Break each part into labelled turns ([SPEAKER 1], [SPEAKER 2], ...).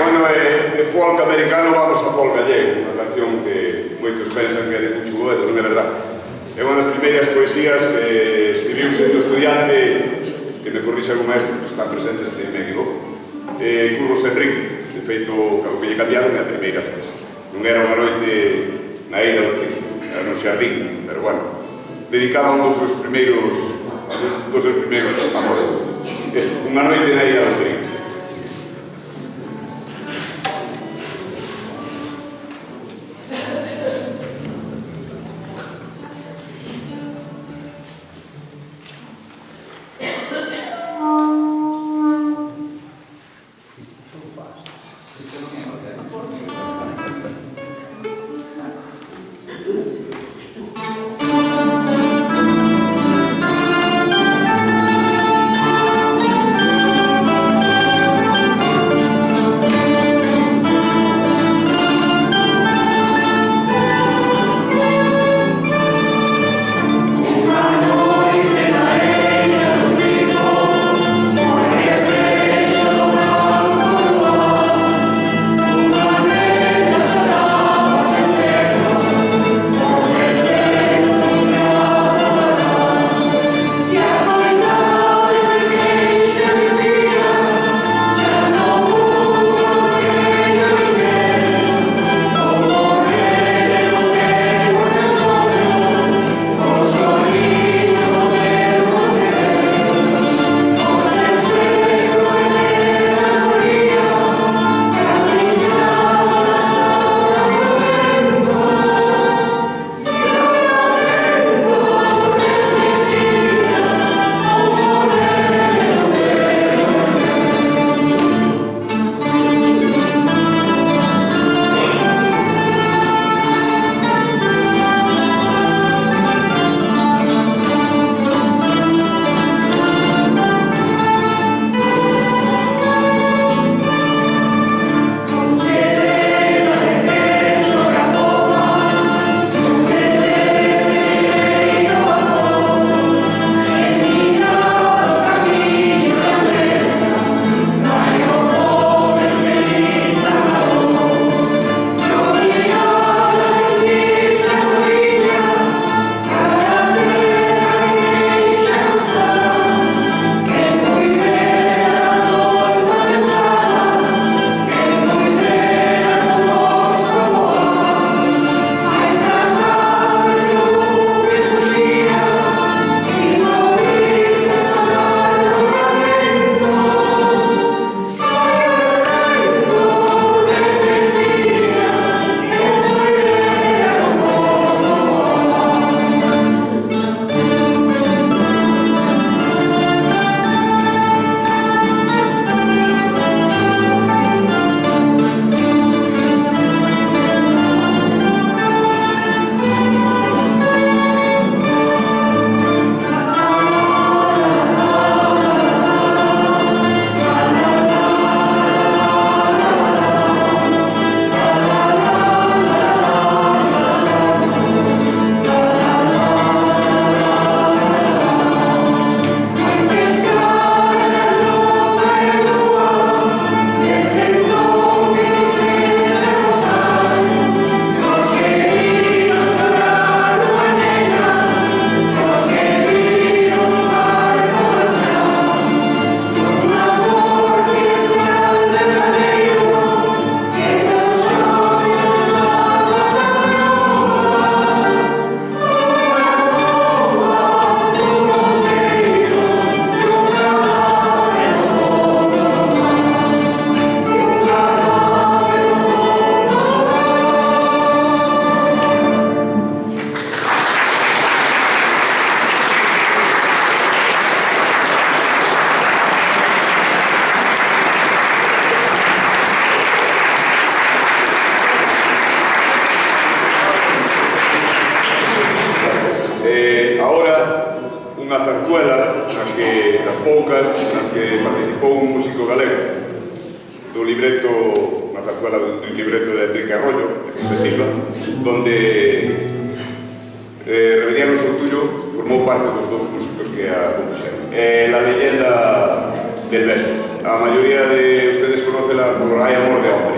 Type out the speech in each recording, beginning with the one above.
[SPEAKER 1] bueno, de folk americano vamos a folk gallego, unha canción que moitos pensan que é de Cucho Boedo, non é verdad. É unha das primeiras poesías que escribiu sendo estudiante, que me corrixa algún maestro que están presentes, se me equivoco, Curros Enrique. De feito, o que lle cambiaron é a primeira frase. Non era unha noite na ira do Príncipe, era no xardín, pero bueno, dedicada a un dos seus primeiros amores. Unha noite na ira do Príncipe.
[SPEAKER 2] poucas nas que participou un músico galego do libreto, unha zarzuela do libreto de Enrique Arroyo, de José Silva, donde Rebeliano Soutuyo formou parte dos dous músicos que a compuxeron. La leyenda del beso. A maioría de ustedes conocen
[SPEAKER 1] conócela por Hai amor de hombre.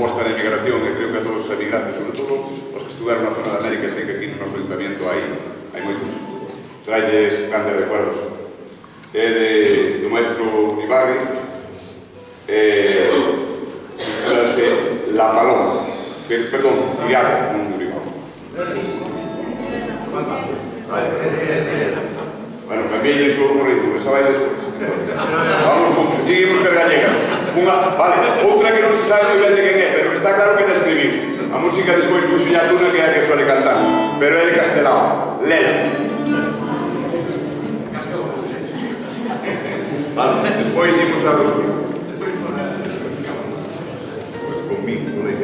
[SPEAKER 2] composta de emigración, e creo que a todos os emigrantes, sobre todo os que estuveron na zona de América, sei que aquí no noso ayuntamiento hai moitos trailles grandes recuerdos. Do maestro Ibarri, titulase La Paloma, perdón, Iriaco, non Urico. Bueno, cambiei iso o ritmo, esa vai despois. Vamos con, seguimos que gallega. Vale, outra que non se sabe moi ben de quen é, pero está claro que la escribiu. A música despois puxo ya Tuna, que é a que suele cantar, pero é de Castelao, Lela. Vale, despois imos a dos mil. Pois conmigo, por aí.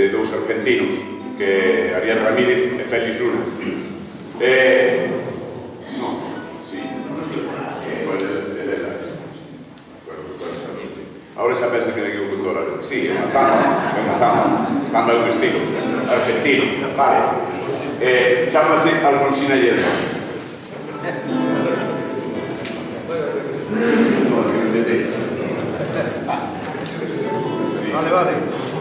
[SPEAKER 1] de dous argentinos, que Ariel Ramírez e Félix Luna. Non, sí. Ahora xa pensa que de que o cultor. Sí, é unha zamba de un estilo argentino, vale. Chámase Alfonsina Hierba.
[SPEAKER 3] Vale, vale.